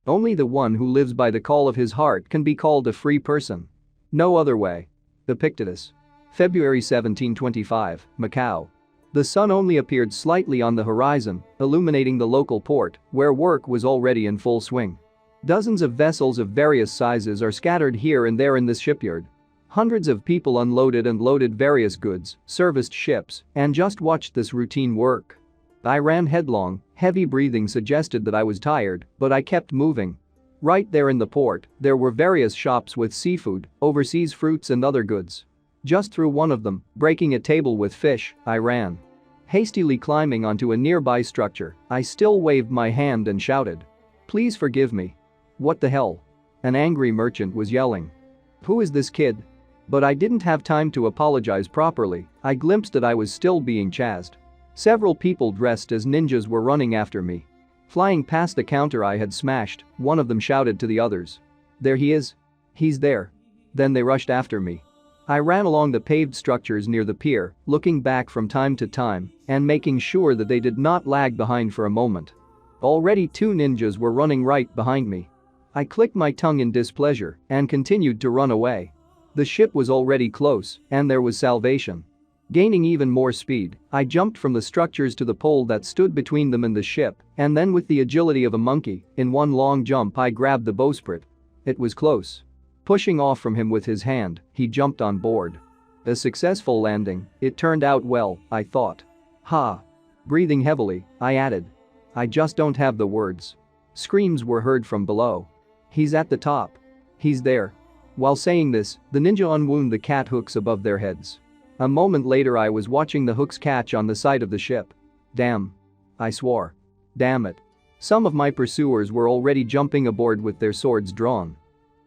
Only the one who lives by the call of his heart can be called a free person. No other way. Epictetus. February 1725, Macau. The sun only appeared slightly on the horizon, illuminating the local port, where work was already in full swing. Dozens of vessels of various sizes are scattered here and there in this shipyard. Hundreds of people unloaded and loaded various goods, serviced ships, and just watched this routine work. I ran headlong, heavy breathing suggested that I was tired, but I kept moving. Right there in the port, there were various shops with seafood, overseas fruits and other goods. Just through one of them, breaking a table with fish, I ran. Hastily climbing onto a nearby structure, I still waved my hand and shouted, "Please forgive me." "What the hell?" An angry merchant was yelling. "Who is this kid?" But I didn't have time to apologize properly. I glimpsed that I was still being chased. Several people dressed as ninjas were running after me. Flying past the counter I had smashed, one of them shouted to the others, "There he is. He's there." Then they rushed after me. I ran along the paved structures near the pier, looking back from time to time and making sure that they did not lag behind for a moment. Already 2 ninjas were running right behind me. I clicked my tongue in displeasure and continued to run away. The ship was already close and there was salvation. Gaining even more speed, I jumped from the structures to the pole that stood between them and the ship, and then with the agility of a monkey, in one long jump I grabbed the bowsprit. It was close. Pushing off from him with his hand, he jumped on board. A successful landing, it turned out well, I thought. Ha! Breathing heavily, I added. I just don't have the words. Screams were heard from below. "He's at the top. He's there." While saying this, the ninja unwound the cat hooks above their heads. A moment later I was watching the hooks catch on the side of the ship. Damn. I swore. Damn it. Some of my pursuers were already jumping aboard with their swords drawn.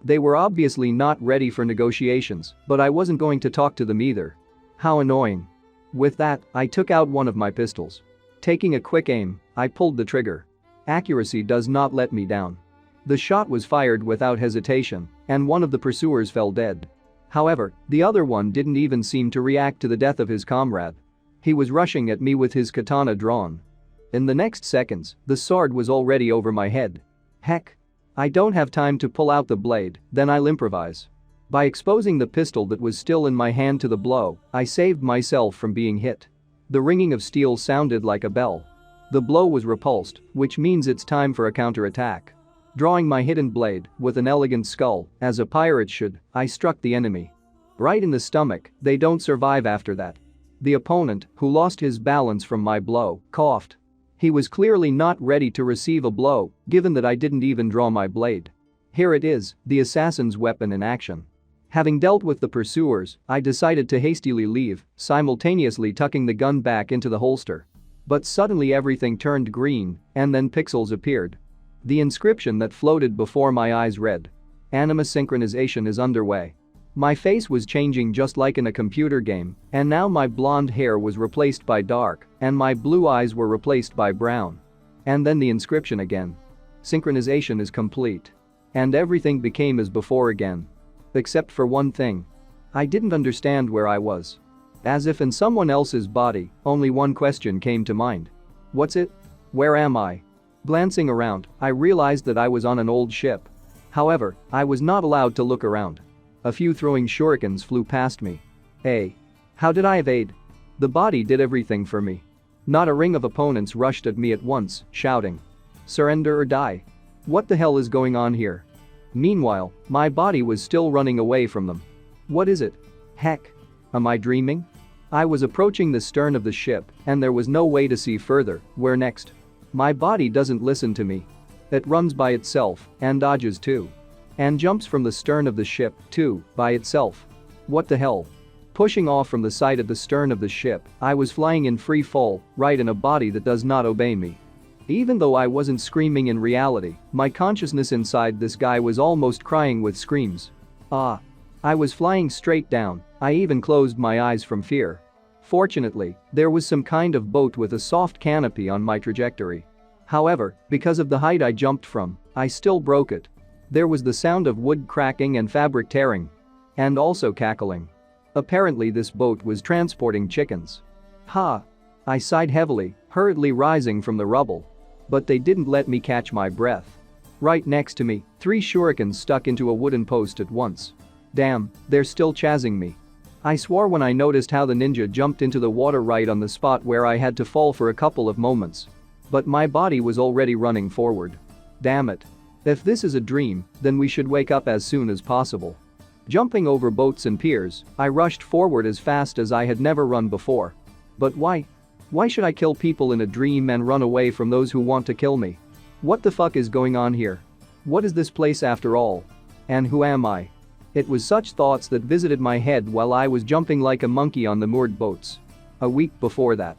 They were obviously not ready for negotiations, but I wasn't going to talk to them either. How annoying. With that, I took out one of my pistols. Taking a quick aim, I pulled the trigger. Accuracy does not let me down. The shot was fired without hesitation, and one of the pursuers fell dead. However, the other one didn't even seem to react to the death of his comrade. He was rushing at me with his katana drawn. In the next seconds, the sword was already over my head. Heck. I don't have time to pull out the blade, then I'll improvise. By exposing the pistol that was still in my hand to the blow, I saved myself from being hit. The ringing of steel sounded like a bell. The blow was repulsed, which means it's time for a counterattack. Drawing my hidden blade, with an elegant skull, as a pirate should, I struck the enemy. Right in the stomach, they don't survive after that. The opponent, who lost his balance from my blow, coughed. He was clearly not ready to receive a blow, given that I didn't even draw my blade. Here it is, the assassin's weapon in action. Having dealt with the pursuers, I decided to hastily leave, simultaneously tucking the gun back into the holster. But suddenly everything turned green, and then pixels appeared. The inscription that floated before my eyes read, "Animus synchronization is underway." My face was changing just like in a computer game, and now my blonde hair was replaced by dark, and my blue eyes were replaced by brown. And then the inscription again. Synchronization is complete. And everything became as before again. Except for one thing. I didn't understand where I was. As if in someone else's body, only one question came to mind. What's it? Where am I? Glancing around, I realized that I was on an old ship. However, I was not allowed to look around. A few throwing shurikens flew past me. Hey. How did I evade? The body did everything for me. Not a ring of opponents rushed at me at once, shouting, "Surrender or die." What the hell is going on here? Meanwhile, my body was still running away from them. What is it? Heck. Am I dreaming? I was approaching the stern of the ship, and there was no way to see further. Where next? My body doesn't listen to me. It runs by itself, and dodges too. And jumps from the stern of the ship, too, by itself. What the hell? Pushing off from the side of the stern of the ship, I was flying in free fall, right in a body that does not obey me. Even though I wasn't screaming in reality, my consciousness inside this guy was almost crying with screams. Ah. I was flying straight down, I even closed my eyes from fear. Fortunately, there was some kind of boat with a soft canopy on my trajectory. However, because of the height I jumped from, I still broke it. There was the sound of wood cracking and fabric tearing. And also cackling. Apparently this boat was transporting chickens. Ha! I sighed heavily, hurriedly rising from the rubble. But they didn't let me catch my breath. Right next to me, 3 shurikens stuck into a wooden post at once. Damn, they're still chasing me. I swore when I noticed how the ninja jumped into the water right on the spot where I had to fall for a couple of moments. But my body was already running forward. Damn it. If this is a dream, then we should wake up as soon as possible. Jumping over boats and piers, I rushed forward as fast as I had never run before. But why? Why should I kill people in a dream and run away from those who want to kill me? What the fuck is going on here? What is this place after all? And who am I? It was such thoughts that visited my head while I was jumping like a monkey on the moored boats. A week before that,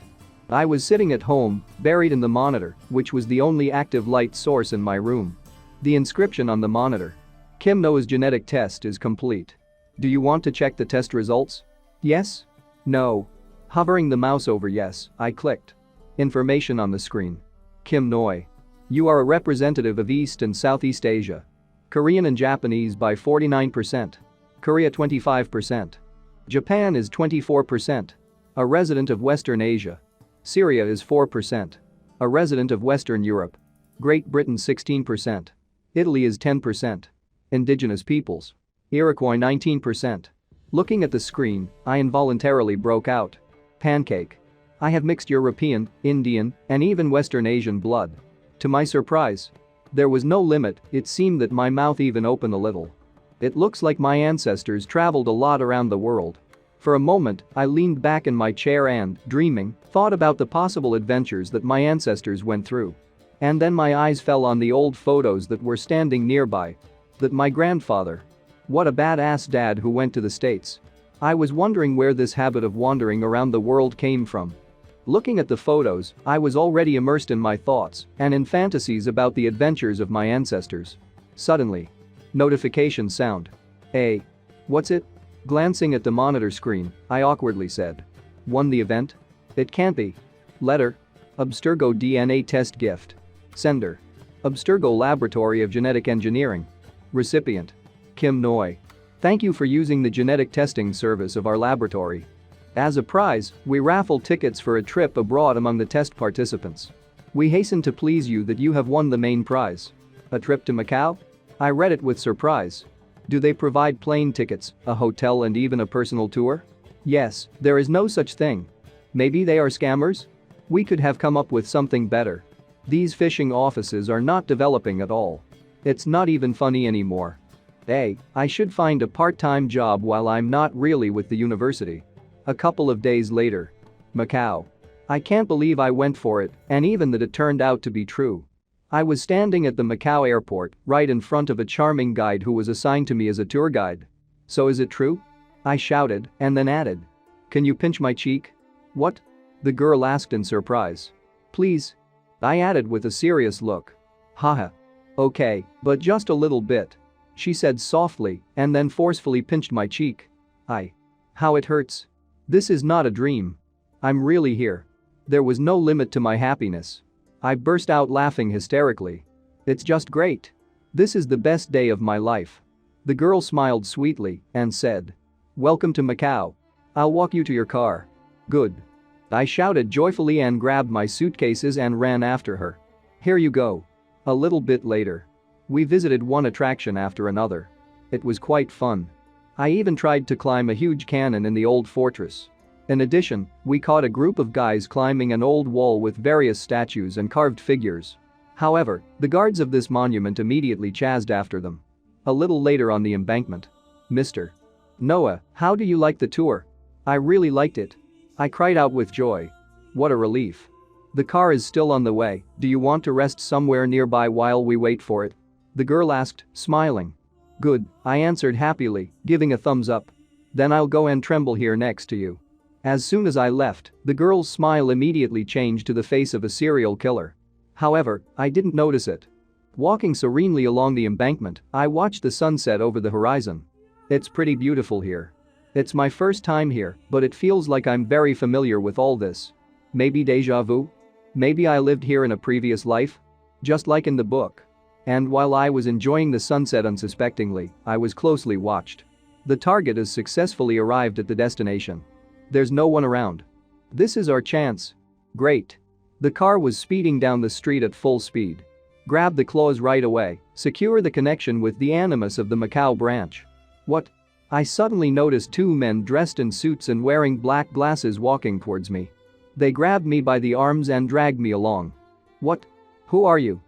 I was sitting at home, buried in the monitor, which was the only active light source in my room. The inscription on the monitor: Kim Noi's genetic test is complete. Do you want to check the test results? Yes? No? Hovering the mouse over yes, I clicked. Information on the screen. Kim Noi. You are a representative of East and Southeast Asia. Korean and Japanese by 49%. Korea 25%. Japan is 24%. A resident of Western Asia. Syria is 4%. A resident of Western Europe. Great Britain 16%. Italy is 10%. Indigenous peoples. Iroquois 19%. Looking at the screen, I involuntarily broke out. Pancake. I have mixed European, Indian, and even Western Asian blood. To my surprise, there was no limit. It seemed that my mouth even opened a little. It looks like my ancestors traveled a lot around the world. For a moment, I leaned back in my chair and, dreaming, thought about the possible adventures that my ancestors went through. And then my eyes fell on the old photos that were standing nearby. That my grandfather. What a badass dad who went to the States. I was wondering where this habit of wandering around the world came from. Looking at the photos, I was already immersed in my thoughts and in fantasies about the adventures of my ancestors. Suddenly, notification sound. Hey. What's it? Glancing at the monitor screen, I awkwardly said. Won the event? It can't be. Letter. Abstergo DNA test gift. Sender. Abstergo Laboratory of Genetic Engineering. Recipient. Kim Noi. Thank you for using the genetic testing service of our laboratory. As a prize, we raffle tickets for a trip abroad among the test participants. We hasten to please you that you have won the main prize. A trip to Macau? I read it with surprise. Do they provide plane tickets, a hotel and even a personal tour? Yes, there is no such thing. Maybe they are scammers? We could have come up with something better. These fishing offices are not developing at all. It's not even funny anymore. Hey, I should find a part-time job while I'm not really with the university. A couple of days later. Macau. I can't believe I went for it, and even that it turned out to be true. I was standing at the Macau airport, right in front of a charming guide who was assigned to me as a tour guide. So is it true? I shouted, and then added. Can you pinch my cheek? What? The girl asked in surprise. Please. I added with a serious look. Haha. Okay, but just a little bit. She said softly, and then forcefully pinched my cheek. How it hurts. This is not a dream. I'm really here. There was no limit to my happiness. I burst out laughing hysterically. It's just great. This is the best day of my life. The girl smiled sweetly and said. Welcome to Macau. I'll walk you to your car. Good. I shouted joyfully and grabbed my suitcases and ran after her. Here you go. A little bit later. We visited one attraction after another. It was quite fun. I even tried to climb a huge cannon in the old fortress. In addition, we caught a group of guys climbing an old wall with various statues and carved figures. However, the guards of this monument immediately chased after them. A little later on the embankment. Mr. Noah, how do you like the tour? I really liked it. I cried out with joy. What a relief. The car is still on the way. Do you want to rest somewhere nearby while we wait for it? The girl asked, smiling. Good, I answered happily, giving a thumbs up. Then I'll go and tremble here next to you. As soon as I left, the girl's smile immediately changed to the face of a serial killer. However, I didn't notice it. Walking serenely along the embankment, I watched the sunset over the horizon. It's pretty beautiful here. It's my first time here, but it feels like I'm very familiar with all this. Maybe déjà vu? Maybe I lived here in a previous life? Just like in the book. And while I was enjoying the sunset unsuspectingly, I was closely watched. The target has successfully arrived at the destination. There's no one around. This is our chance. Great. The car was speeding down the street at full speed. Grab the claws right away, secure the connection with the Animus of the Macau branch. What? I suddenly noticed two men dressed in suits and wearing black glasses walking towards me. They grabbed me by the arms and dragged me along. What? Who are you?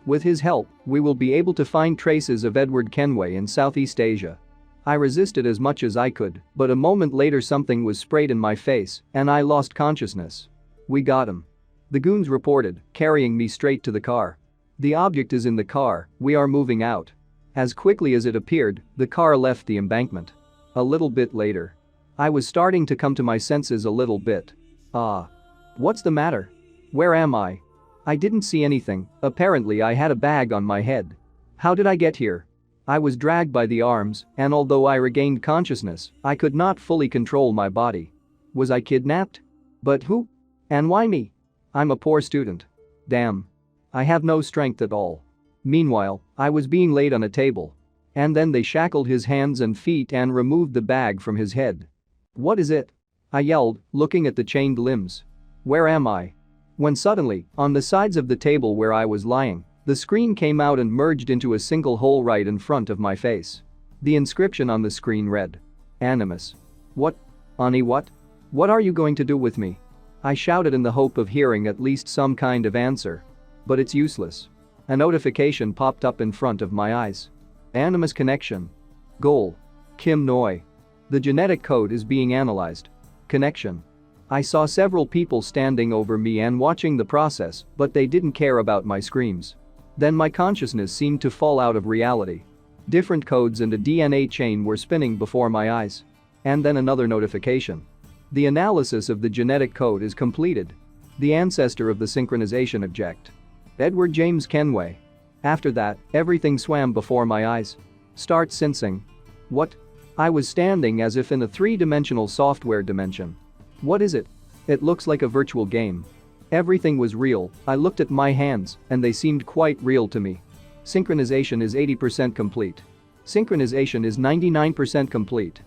With his help, we will be able to find traces of Edward Kenway in Southeast Asia. I resisted as much as I could, but a moment later something was sprayed in my face and I lost consciousness. We got him. The goons reported, carrying me straight to the car. The object is in the car, we are moving out. As quickly as it appeared, the car left the embankment. A little bit later. I was starting to come to my senses a little bit. What's the matter? Where am I? I didn't see anything, apparently I had a bag on my head. How did I get here? I was dragged by the arms, and although I regained consciousness, I could not fully control my body. Was I kidnapped? But who? And why me? I'm a poor student. Damn. I have no strength at all. Meanwhile, I was being laid on a table. And then they shackled his hands and feet and removed the bag from his head. What is it? I yelled, looking at the chained limbs. Where am I? When suddenly, on the sides of the table where I was lying, the screen came out and merged into a single hole right in front of my face. The inscription on the screen read, Animus. What? Ani what? What are you going to do with me? I shouted in the hope of hearing at least some kind of answer. But it's useless. A notification popped up in front of my eyes. Animus connection. Goal. Kim Noi. The genetic code is being analyzed. Connection. I saw several people standing over me and watching the process, but they didn't care about my screams. Then my consciousness seemed to fall out of reality. Different codes and a DNA chain were spinning before my eyes. And then another notification. The analysis of the genetic code is completed. The ancestor of the synchronization object. Edward James Kenway. After that, everything swam before my eyes. Start sensing. What? I was standing as if in a three-dimensional software dimension. What is it? It looks like a virtual game. Everything was real. I looked at my hands, and they seemed quite real to me. Synchronization is 80% complete. Synchronization is 99% complete.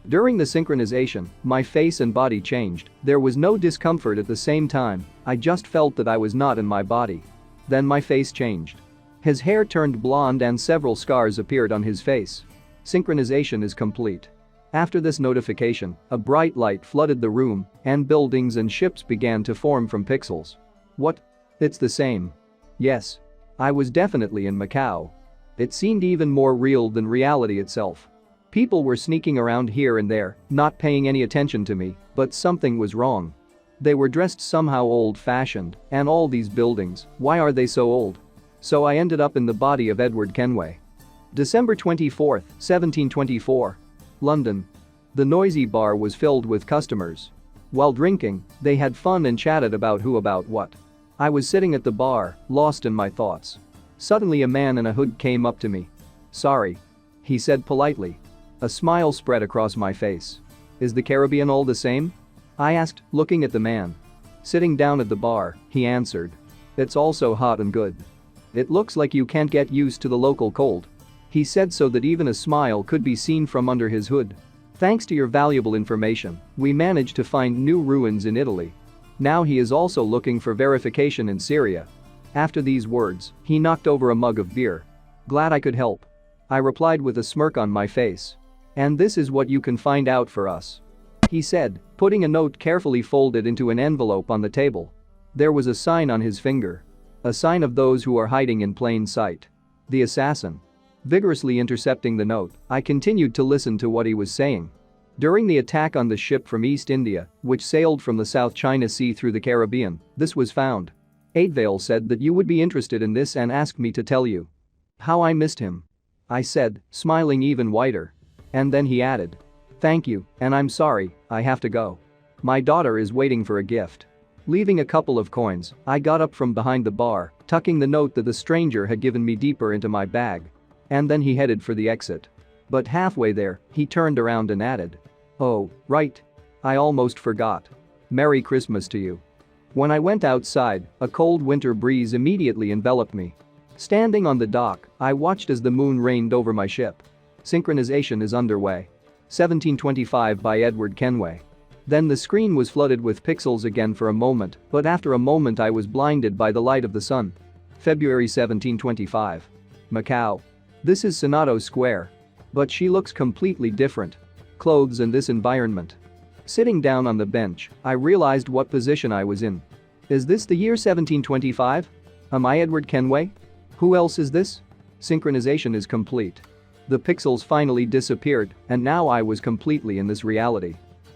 During the synchronization, my face and body changed. There was no discomfort at the same time, I just felt that I was not in my body. Then my face changed. His hair turned blonde and several scars appeared on his face. Synchronization is complete. After this notification, a bright light flooded the room, and buildings and ships began to form from pixels. What? It's the same. Yes. I was definitely in Macau. It seemed even more real than reality itself. People were sneaking around here and there, not paying any attention to me, but something was wrong. They were dressed somehow old-fashioned, and all these buildings, why are they so old? So I ended up in the body of Edward Kenway. December 24, 1724. London. The noisy bar was filled with customers. While drinking, they had fun and chatted about who about what. I was sitting at the bar, lost in my thoughts. Suddenly a man in a hood came up to me. Sorry. He said politely. A smile spread across my face. Is the Caribbean all the same? I asked, looking at the man. Sitting down at the bar, he answered. It's also hot and good. It looks like you can't get used to the local cold. He said so that even a smile could be seen from under his hood. Thanks to your valuable information, we managed to find new ruins in Italy. Now he is also looking for verification in Syria. After these words, he knocked over a mug of beer. Glad I could help. I replied with a smirk on my face. And this is what you can find out for us. He said, putting a note carefully folded into an envelope on the table. There was a sign on his finger. A sign of those who are hiding in plain sight. The assassin. Vigorously intercepting the note, I continued to listen to what he was saying. During the attack on the ship from East India, which sailed from the South China Sea through the Caribbean, this was found. Aitvale said that you would be interested in this and asked me to tell you. How I missed him. I said, smiling even wider. And then he added. Thank you, and I'm sorry, I have to go. My daughter is waiting for a gift. Leaving a couple of coins, I got up from behind the bar, tucking the note that the stranger had given me deeper into my bag. And then he headed for the exit. But halfway there, he turned around and added. Oh, right. I almost forgot. Merry Christmas to you. When I went outside, a cold winter breeze immediately enveloped me. Standing on the dock, I watched as the moon reigned over my ship. Synchronization is underway. 1725 by Edward Kenway. Then the screen was flooded with pixels again for a moment, but after a moment I was blinded by the light of the sun. February 1725. Macau. This is Sonato Square. But she looks completely different. Clothes and this environment. Sitting down on the bench, I realized what position I was in. Is this the year 1725? Am I Edward Kenway? Who else is this? Synchronization is complete. The pixels finally disappeared, and now I was completely in this reality.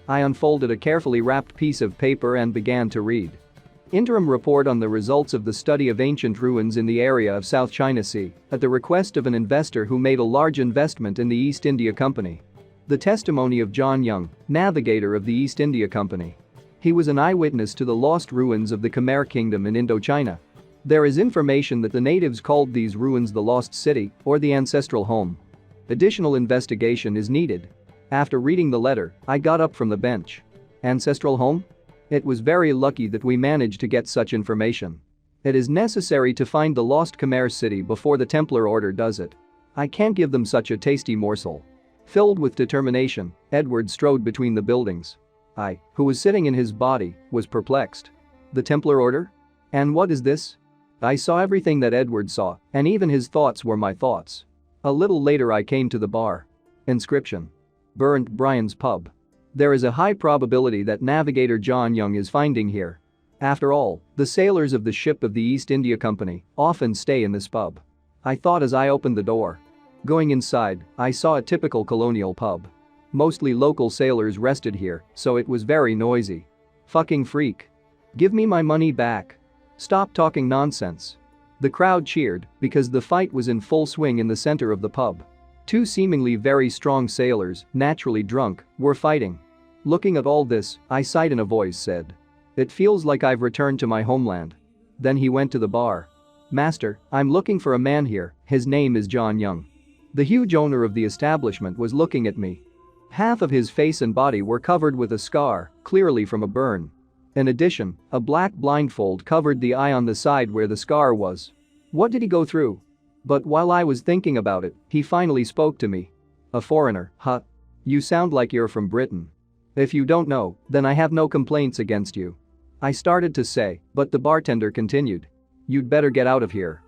I unfolded a carefully wrapped piece of paper and began to read. Interim report on the results of the study of ancient ruins in the area of South China Sea, at the request of an investor who made a large investment in the East India Company. The testimony of John Young, navigator of the East India Company. He was an eyewitness to the lost ruins of the Khmer Kingdom in Indochina. There is information that the natives called these ruins the Lost City or the Ancestral Home. Additional investigation is needed. After reading the letter, I got up from the bench. Ancestral Home? It was very lucky that we managed to get such information. It is necessary to find the lost Khmer city before the Templar Order does it. I can't give them such a tasty morsel. Filled with determination, Edward strode between the buildings. I, who was sitting in his body, was perplexed. The Templar Order? And what is this? I saw everything that Edward saw, and even his thoughts were my thoughts. A little later I came to the bar. Inscription. Burnt Brian's Pub. There is a high probability that navigator John Young is finding here. After all, the sailors of the ship of the East India Company often stay in this pub. I thought as I opened the door. Going inside, I saw a typical colonial pub. Mostly local sailors rested here, so it was very noisy. Fucking freak. Give me my money back. Stop talking nonsense. The crowd cheered because the fight was in full swing in the center of the pub. Two seemingly very strong sailors, naturally drunk, were fighting. Looking at all this, I sighed and a voice said. It feels like I've returned to my homeland. Then he went to the bar. Master, I'm looking for a man here, his name is John Young. The huge owner of the establishment was looking at me. Half of his face and body were covered with a scar, clearly from a burn. In addition, a black blindfold covered the eye on the side where the scar was. What did he go through? But while I was thinking about it, he finally spoke to me. A foreigner, huh? You sound like you're from Britain. If you don't know, then I have no complaints against you. I started to say, but the bartender continued. You'd better get out of here.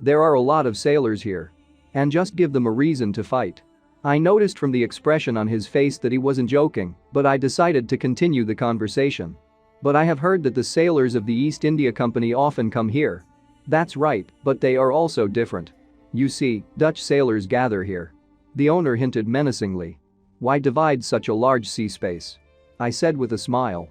There are a lot of sailors here. And just give them a reason to fight. I noticed from the expression on his face that he wasn't joking, but I decided to continue the conversation. But I have heard that the sailors of the East India Company often come here. That's right, but they are also different. You see, Dutch sailors gather here. The owner hinted menacingly. Why divide such a large sea space? I said with a smile.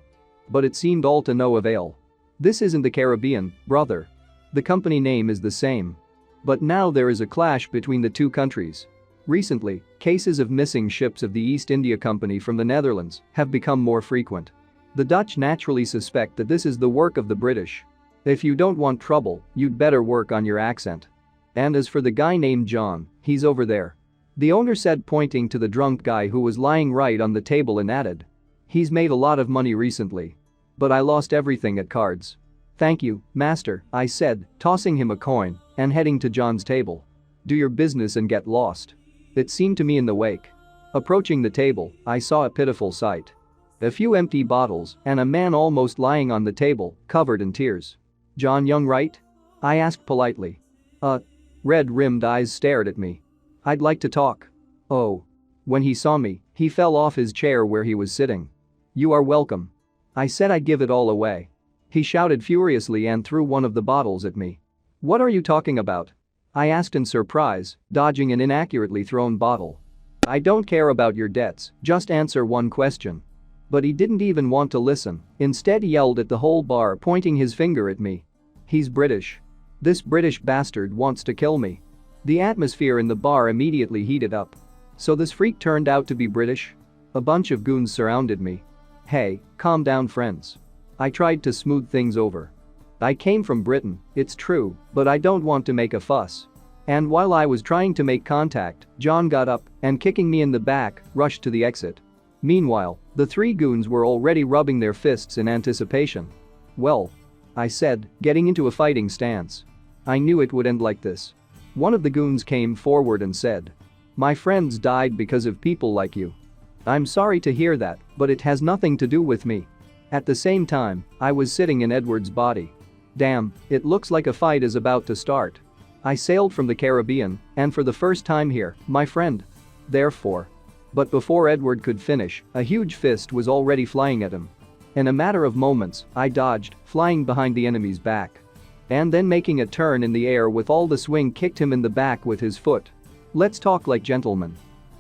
But it seemed all to no avail. This isn't the Caribbean, brother. The company name is the same. But now there is a clash between the two countries. Recently, cases of missing ships of the East India Company from the Netherlands have become more frequent. The Dutch naturally suspect that this is the work of the British. If you don't want trouble, you'd better work on your accent. And as for the guy named John, he's over there. The owner said, pointing to the drunk guy who was lying right on the table, and added. He's made a lot of money recently. But I lost everything at cards. Thank you, master, I said, tossing him a coin and heading to John's table. Do your business and get lost. It seemed to me in the wake. Approaching the table, I saw a pitiful sight. A few empty bottles and a man almost lying on the table, covered in tears. John Young, right? I asked politely. Red-rimmed eyes stared at me. I'd like to talk. Oh. When he saw me, he fell off his chair where he was sitting. You are welcome. I said I'd give it all away. He shouted furiously and threw one of the bottles at me. What are you talking about? I asked in surprise, dodging an inaccurately thrown bottle. I don't care about your debts, just answer one question. But he didn't even want to listen, instead he yelled at the whole bar, pointing his finger at me. He's British. This British bastard wants to kill me. The atmosphere in the bar immediately heated up. So this freak turned out to be British? A bunch of goons surrounded me. Hey, calm down, friends. I tried to smooth things over. I came from Britain, it's true, but I don't want to make a fuss. And while I was trying to make contact, John got up and, kicking me in the back, rushed to the exit. Meanwhile, the three goons were already rubbing their fists in anticipation. Well, I said, getting into a fighting stance. I knew it would end like this. One of the goons came forward and said, my friends died because of people like you. I'm sorry to hear that, but it has nothing to do with me. At the same time, I was sitting in Edward's body. Damn, it looks like a fight is about to start. I sailed from the Caribbean, and for the first time here, my friend. Therefore. But before Edward could finish, a huge fist was already flying at him. In a matter of moments, I dodged, flying behind the enemy's back. And then making a turn in the air with all the swing kicked him in the back with his foot. Let's talk like gentlemen.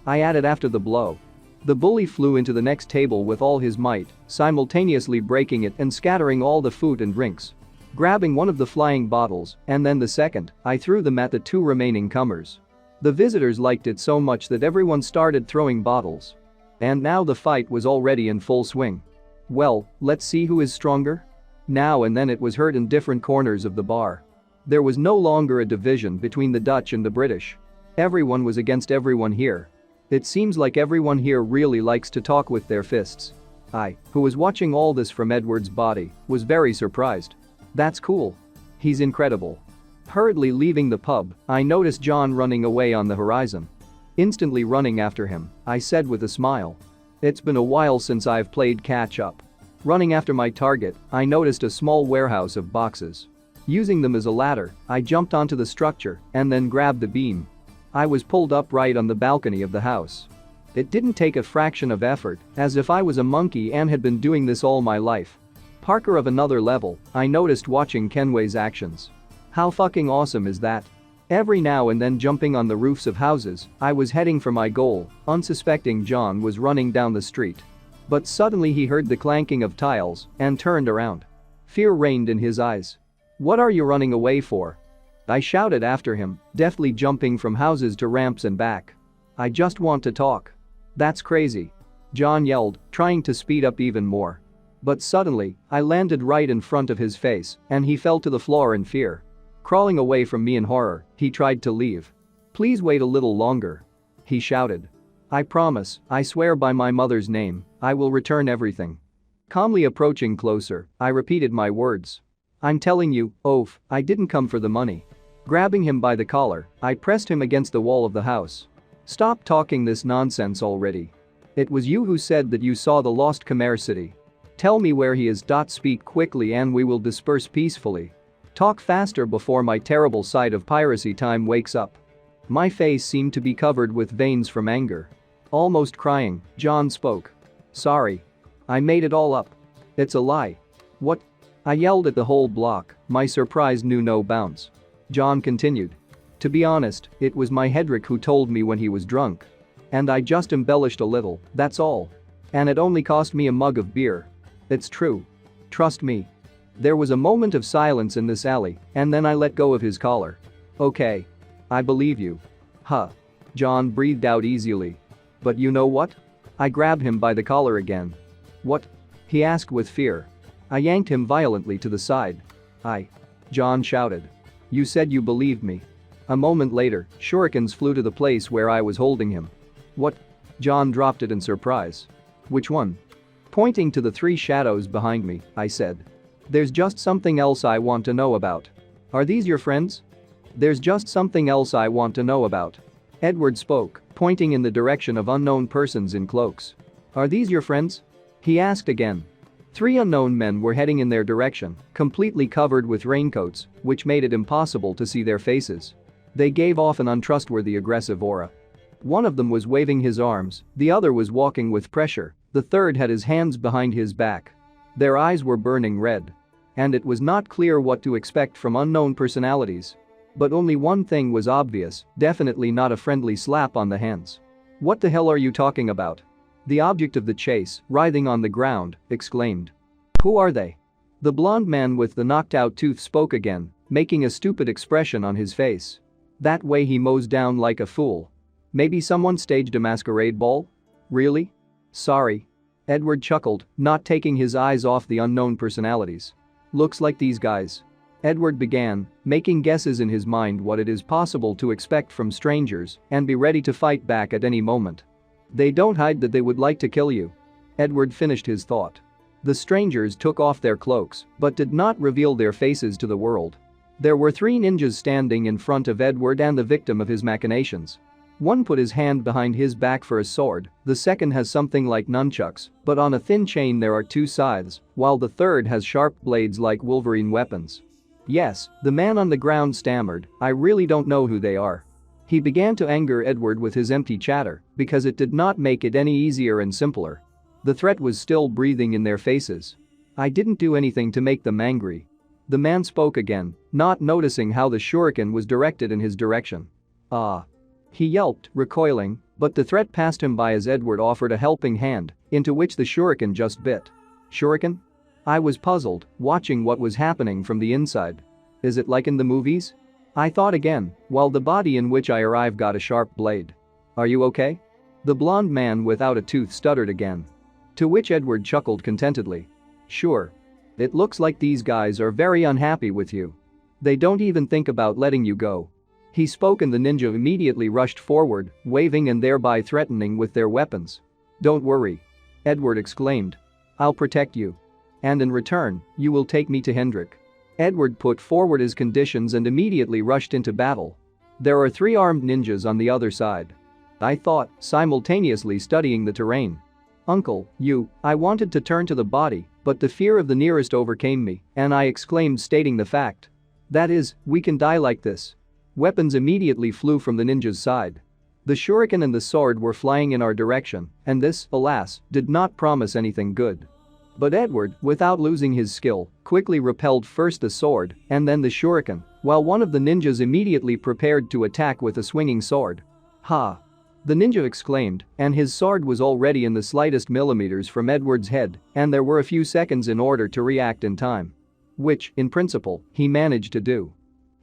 I added after the blow. The bully flew into the next table with all his might, simultaneously breaking it and scattering all the food and drinks. Grabbing one of the flying bottles, and then the second, I threw them at the two remaining comers. The visitors liked it so much that everyone started throwing bottles. And now the fight was already in full swing. Well, let's see who is stronger? Now and then it was heard in different corners of the bar. There was no longer a division between the Dutch and the British. Everyone was against everyone here. It seems like everyone here really likes to talk with their fists. I, who was watching all this from Edward's body, was very surprised. That's cool. He's incredible. Hurriedly leaving the pub, I noticed John running away on the horizon. Instantly running after him, I said with a smile. It's been a while since I've played catch-up. Running after my target, I noticed a small warehouse of boxes. Using them as a ladder, I jumped onto the structure and then grabbed the beam. I was pulled up right on the balcony of the house. It didn't take a fraction of effort, as if I was a monkey and had been doing this all my life. Parker of another level, I noticed watching Kenway's actions. How fucking awesome is that? Every now and then jumping on the roofs of houses, I was heading for my goal, unsuspecting John was running down the street. But suddenly he heard the clanking of tiles and turned around. Fear reigned in his eyes. What are you running away for? I shouted after him, deftly jumping from houses to ramps and back. I just want to talk. That's crazy. John yelled, trying to speed up even more. But suddenly, I landed right in front of his face, and he fell to the floor in fear. Crawling away from me in horror, he tried to leave. Please wait a little longer. He shouted. I promise, I swear by my mother's name, I will return everything. Calmly approaching closer, I repeated my words. I'm telling you, oaf, I didn't come for the money. Grabbing him by the collar, I pressed him against the wall of the house. Stop talking this nonsense already. It was you who said that you saw the lost Khmer city. Tell me where he is. Speak quickly and we will disperse peacefully. Talk faster before my terrible sight of piracy time wakes up. My face seemed to be covered with veins from anger. Almost crying, John spoke. Sorry. I made it all up. It's a lie. What? I yelled at the whole block, my surprise knew no bounds. John continued. To be honest, it was my Hedrick who told me when he was drunk. And I just embellished a little, that's all. And it only cost me a mug of beer. It's true. Trust me. There was a moment of silence in this alley, and then I let go of his collar. Okay. I believe you. Huh. John breathed out easily. But you know what? I grabbed him by the collar again. What? He asked with fear. I yanked him violently to the side. John shouted. You said you believed me. A moment later, shurikens flew to the place where I was holding him. What? John dropped it in surprise. Which one? Pointing to the three shadows behind me, I said. There's just something else I want to know about. Are these your friends? There's just something else I want to know about. Edward spoke, pointing in the direction of unknown persons in cloaks. Are these your friends? He asked again. Three unknown men were heading in their direction, completely covered with raincoats, which made it impossible to see their faces. They gave off an untrustworthy aggressive aura. One of them was waving his arms, the other was walking with pressure, the third had his hands behind his back. Their eyes were burning red. And it was not clear what to expect from unknown personalities. But only one thing was obvious, definitely not a friendly slap on the hands. What the hell are you talking about? The object of the chase, writhing on the ground, exclaimed. Who are they? The blond man with the knocked-out tooth spoke again, making a stupid expression on his face. That way he mows down like a fool. Maybe someone staged a masquerade ball? Really? Sorry. Edward chuckled, not taking his eyes off the unknown personalities. Looks like these guys. Edward began, making guesses in his mind what it is possible to expect from strangers and be ready to fight back at any moment. They don't hide that they would like to kill you. Edward finished his thought. The strangers took off their cloaks but did not reveal their faces to the world. There were three ninjas standing in front of Edward and the victim of his machinations. One put his hand behind his back for a sword, the second has something like nunchucks, but on a thin chain there are two scythes, while the third has sharp blades like Wolverine weapons. Yes, the man on the ground stammered, I really don't know who they are. He began to anger Edward with his empty chatter because it did not make it any easier and simpler. The threat was still breathing in their faces. I didn't do anything to make them angry. The man spoke again, not noticing how the shuriken was directed in his direction. Ah. He yelped, recoiling, but the threat passed him by as Edward offered a helping hand, into which the shuriken just bit. Shuriken? I was puzzled, watching what was happening from the inside. Is it like in the movies? I thought again, while the body in which I arrived got a sharp blade. Are you okay? The blonde man without a tooth stuttered again. To which Edward chuckled contentedly. Sure. It looks like these guys are very unhappy with you. They don't even think about letting you go. He spoke and the ninja immediately rushed forward, waving and thereby threatening with their weapons. Don't worry. Edward exclaimed. I'll protect you. And in return, you will take me to Hendrik. Edward put forward his conditions and immediately rushed into battle. There are 3 armed ninjas on the other side. I thought, simultaneously studying the terrain. Uncle, I wanted to turn to the body, but the fear of the nearest overcame me, and I exclaimed stating the fact. That is, we can die like this. Weapons immediately flew from the ninja's side. The shuriken and the sword were flying in our direction, and this, alas, did not promise anything good. But Edward, without losing his skill, quickly repelled first the sword and then the shuriken, while one of the ninjas immediately prepared to attack with a swinging sword. Ha! The ninja exclaimed, and his sword was already in the slightest millimeters from Edward's head, and there were a few seconds in order to react in time. Which, in principle, he managed to do.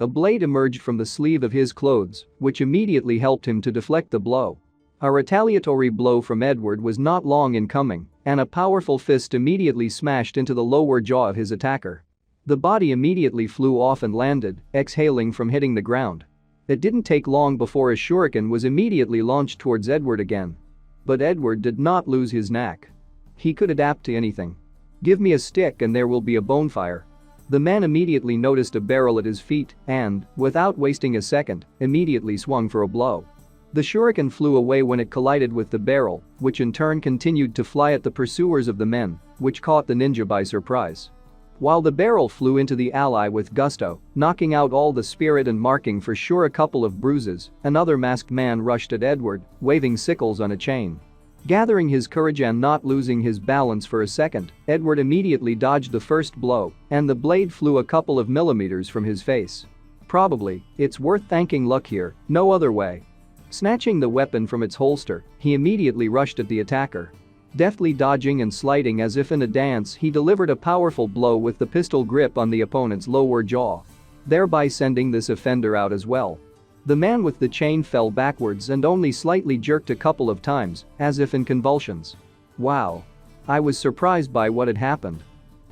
A blade emerged from the sleeve of his clothes, which immediately helped him to deflect the blow. A retaliatory blow from Edward was not long in coming, and a powerful fist immediately smashed into the lower jaw of his attacker. The body immediately flew off and landed, exhaling from hitting the ground. It didn't take long before a shuriken was immediately launched towards Edward again. But Edward did not lose his knack. He could adapt to anything. Give me a stick and there will be a bonfire. The man immediately noticed a barrel at his feet and, without wasting a second, immediately swung for a blow. The shuriken flew away when it collided with the barrel, which in turn continued to fly at the pursuers of the men, which caught the ninja by surprise. While the barrel flew into the ally with gusto, knocking out all the spirit and marking for sure a couple of bruises, another masked man rushed at Edward, waving sickles on a chain. Gathering his courage and not losing his balance for a second, Edward immediately dodged the first blow, and the blade flew a couple of millimeters from his face. Probably, it's worth thanking luck here, no other way. Snatching the weapon from its holster, he immediately rushed at the attacker. Deftly dodging and sliding as if in a dance, he delivered a powerful blow with the pistol grip on the opponent's lower jaw, thereby sending this offender out as well. The man with the chain fell backwards and only slightly jerked a couple of times, as if in convulsions. Wow. I was surprised by what had happened.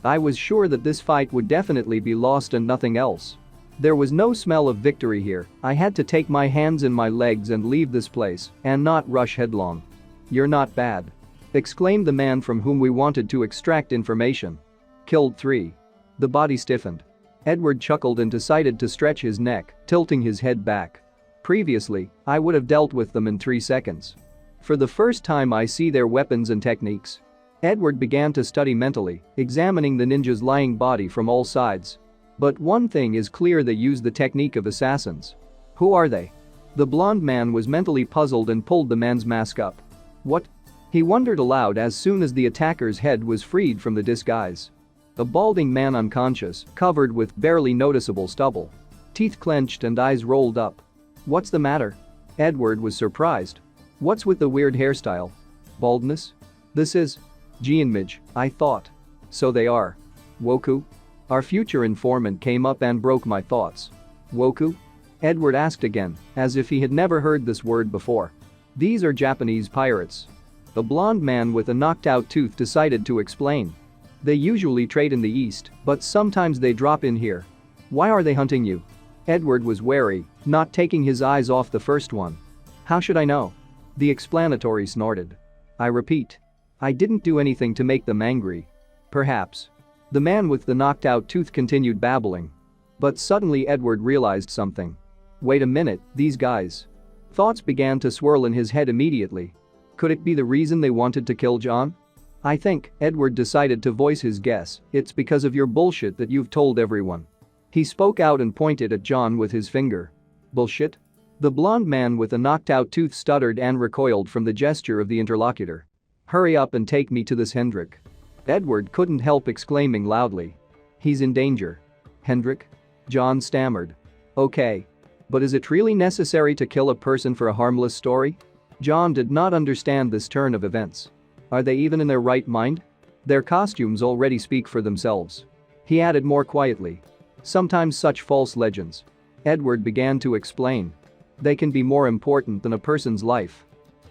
I was sure that this fight would definitely be lost and nothing else. There was no smell of victory here. I had to take my hands in my legs and leave this place, and not rush headlong. You're not bad. Exclaimed the man from whom we wanted to extract information. Killed 3. The body stiffened. Edward chuckled and decided to stretch his neck, tilting his head back. Previously, I would have dealt with them in 3 seconds. For the first time I see their weapons and techniques. Edward began to study mentally, examining the ninja's lying body from all sides. But one thing is clear, they use the technique of assassins. Who are they? The blonde man was mentally puzzled and pulled the man's mask up. What? He wondered aloud as soon as the attacker's head was freed from the disguise. A balding man unconscious, covered with barely noticeable stubble. Teeth clenched and eyes rolled up. What's the matter? Edward was surprised. What's with the weird hairstyle? Baldness? This is Jianmij, I thought. So they are. Woku? Our future informant came up and broke my thoughts. Woku? Edward asked again, as if he had never heard this word before. These are Japanese pirates. The blonde man with a knocked-out tooth decided to explain. They usually trade in the east, but sometimes they drop in here. Why are they hunting you? Edward was wary, not taking his eyes off the first one. How should I know? The explanatory snorted. I repeat. I didn't do anything to make them angry. Perhaps. The man with the knocked-out tooth continued babbling. But suddenly Edward realized something. Wait a minute, these guys. Thoughts began to swirl in his head immediately. Could it be the reason they wanted to kill John? I think, Edward decided to voice his guess, it's because of your bullshit that you've told everyone. He spoke out and pointed at John with his finger. Bullshit? The blond man with a knocked-out tooth stuttered and recoiled from the gesture of the interlocutor. Hurry up and take me to this Hendrik. Edward couldn't help exclaiming loudly. He's in danger. Hendrik? John stammered. Okay. But is it really necessary to kill a person for a harmless story? John did not understand this turn of events. Are they even in their right mind? Their costumes already speak for themselves. He added more quietly. Sometimes such false legends. Edward began to explain. They can be more important than a person's life.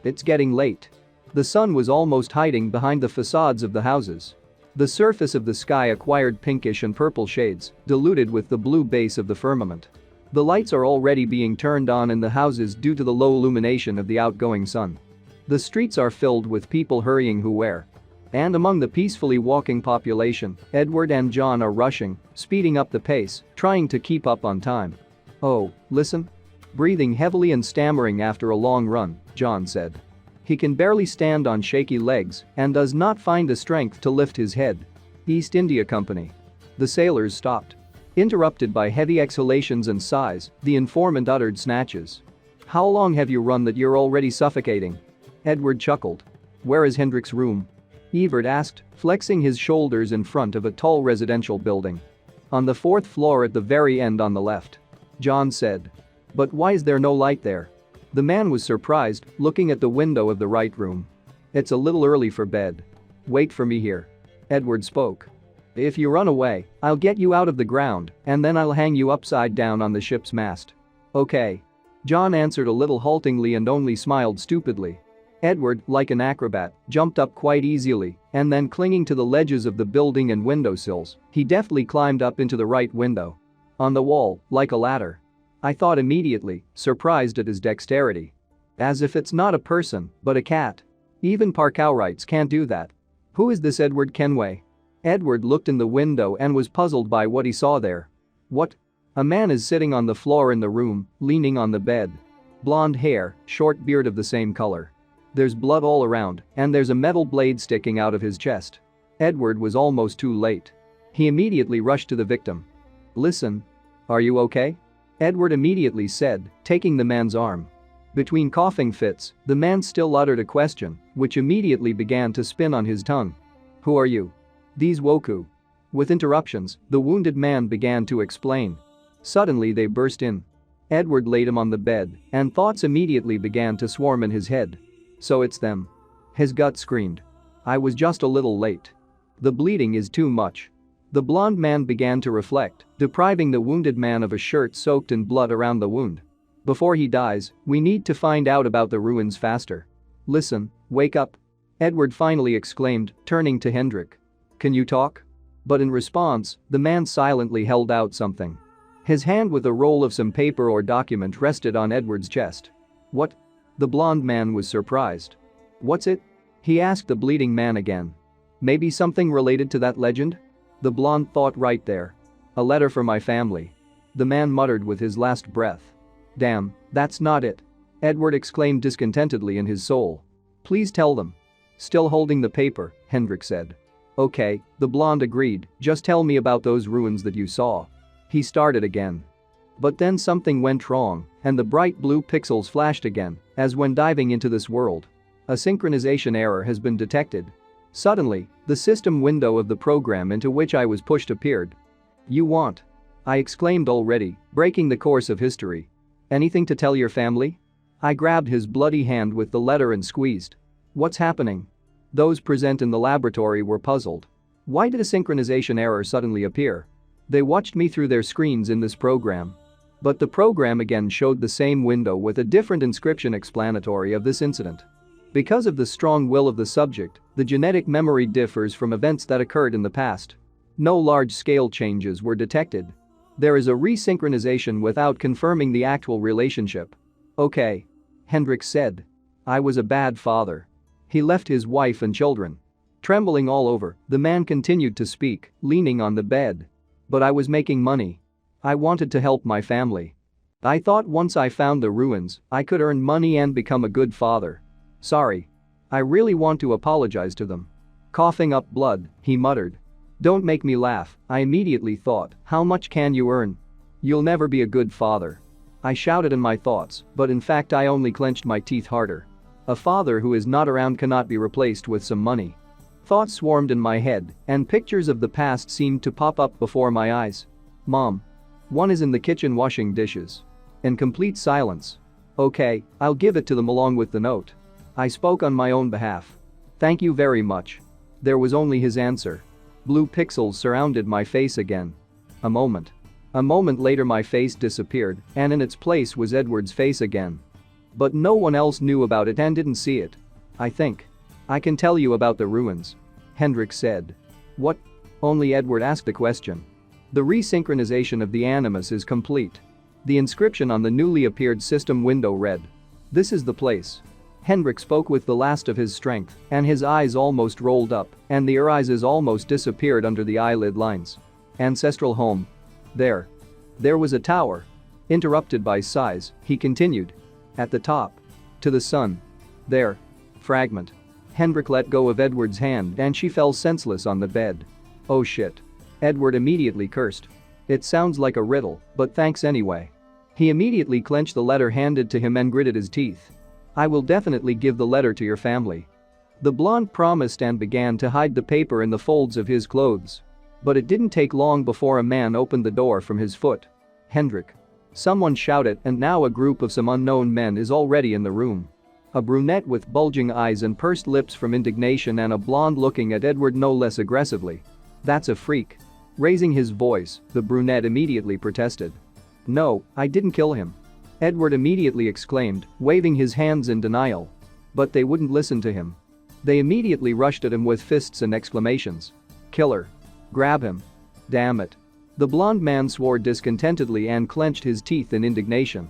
It's getting late. The sun was almost hiding behind the facades of the houses. The surface of the sky acquired pinkish and purple shades, diluted with the blue base of the firmament. The lights are already being turned on in the houses due to the low illumination of the outgoing sun. The streets are filled with people hurrying and among the peacefully walking population, Edward and John are rushing, speeding up the pace, trying to keep up on time. Oh, listen. Breathing heavily and stammering after a long run, John said. He can barely stand on shaky legs and does not find the strength to lift his head. East India Company. The sailors stopped. Interrupted by heavy exhalations and sighs, the informant uttered snatches. How long have you run that you're already suffocating? Edward chuckled. Where is Hendrik's room? Evert asked, flexing his shoulders in front of a tall residential building. On the 4th floor at the very end on the left. John said. But why is there no light there? The man was surprised, looking at the window of the right room. It's a little early for bed. Wait for me here. Edward spoke. If you run away, I'll get you out of the ground, and then I'll hang you upside down on the ship's mast. Okay. John answered a little haltingly and only smiled stupidly. Edward, like an acrobat, jumped up quite easily, and then clinging to the ledges of the building and windowsills, he deftly climbed up into the right window. On the wall, like a ladder. I thought immediately, surprised at his dexterity. As if it's not a person, but a cat. Even Parkourites can't do that. Who is this Edward Kenway? Edward looked in the window and was puzzled by what he saw there. What? A man is sitting on the floor in the room, leaning on the bed. Blonde hair, short beard of the same color. There's blood all around, and there's a metal blade sticking out of his chest. Edward was almost too late. He immediately rushed to the victim. Listen. Are you okay? Edward immediately said, taking the man's arm. Between coughing fits, the man still uttered a question, which immediately began to spin on his tongue. Who are you? These Woku. With interruptions, the wounded man began to explain. Suddenly they burst in. Edward laid him on the bed, and thoughts immediately began to swarm in his head. So it's them. His gut screamed. I was just a little late. The bleeding is too much. The blond man began to reflect, depriving the wounded man of a shirt soaked in blood around the wound. Before he dies, we need to find out about the ruins faster. Listen, wake up. Edward finally exclaimed, turning to Hendrik. Can you talk? But in response, the man silently held out something. His hand with a roll of some paper or document rested on Edward's chest. What? The blond man was surprised. What's it? He asked the bleeding man again. Maybe something related to that legend? The blonde thought right there. A letter for my family. The man muttered with his last breath. Damn, that's not it. Edward exclaimed discontentedly in his soul. Please tell them. Still holding the paper, Hendrik said. Okay, the blonde agreed, just tell me about those ruins that you saw. He started again. But then something went wrong, and the bright blue pixels flashed again, as when diving into this world. A synchronization error has been detected. Suddenly, the system window of the program into which I was pushed appeared. You want? I exclaimed already, breaking the course of history. Anything to tell your family? I grabbed his bloody hand with the letter and squeezed. What's happening? Those present in the laboratory were puzzled. Why did a synchronization error suddenly appear? They watched me through their screens in this program. But the program again showed the same window with a different inscription explanatory of this incident. Because of the strong will of the subject, the genetic memory differs from events that occurred in the past. No large-scale changes were detected. There is a resynchronization without confirming the actual relationship. Okay. Hendrik said. I was a bad father. He left his wife and children. Trembling all over, the man continued to speak, leaning on the bed. But I was making money. I wanted to help my family. I thought once I found the ruins, I could earn money and become a good father. Sorry. I really want to apologize to them. Coughing up blood, he muttered. Don't make me laugh, I immediately thought, how much can you earn? You'll never be a good father. I shouted in my thoughts, but in fact I only clenched my teeth harder. A father who is not around cannot be replaced with some money. Thoughts swarmed in my head, and pictures of the past seemed to pop up before my eyes. Mom. One is in the kitchen washing dishes. In complete silence. Okay, I'll give it to them along with the note. I spoke on my own behalf. Thank you very much. There was only his answer. Blue pixels surrounded my face again. A moment. A moment later my face disappeared, and in its place was Edward's face again. But no one else knew about it and didn't see it. I think. I can tell you about the ruins. Hendrik said. What? Only Edward asked the question. The resynchronization of the Animus is complete. The inscription on the newly appeared system window read. This is the place. Hendrik spoke with the last of his strength, and his eyes almost rolled up, and the irises almost disappeared under the eyelid lines. Ancestral home. There. There was a tower. Interrupted by sighs, he continued. At the top. To the sun. There. Fragment. Hendrik let go of Edward's hand and she fell senseless on the bed. Oh shit. Edward immediately cursed. It sounds like a riddle, but thanks anyway. He immediately clenched the letter handed to him and gritted his teeth. I will definitely give the letter to your family. The blonde promised and began to hide the paper in the folds of his clothes. But it didn't take long before a man opened the door from his foot. Hendrik. Someone shouted, and now a group of some unknown men is already in the room. A brunette with bulging eyes and pursed lips from indignation and a blonde looking at Edward no less aggressively. That's a freak. Raising his voice, the brunette immediately protested. No, I didn't kill him. Edward immediately exclaimed, waving his hands in denial. But they wouldn't listen to him. They immediately rushed at him with fists and exclamations. Killer. Grab him. Damn it. The blonde man swore discontentedly and clenched his teeth in indignation.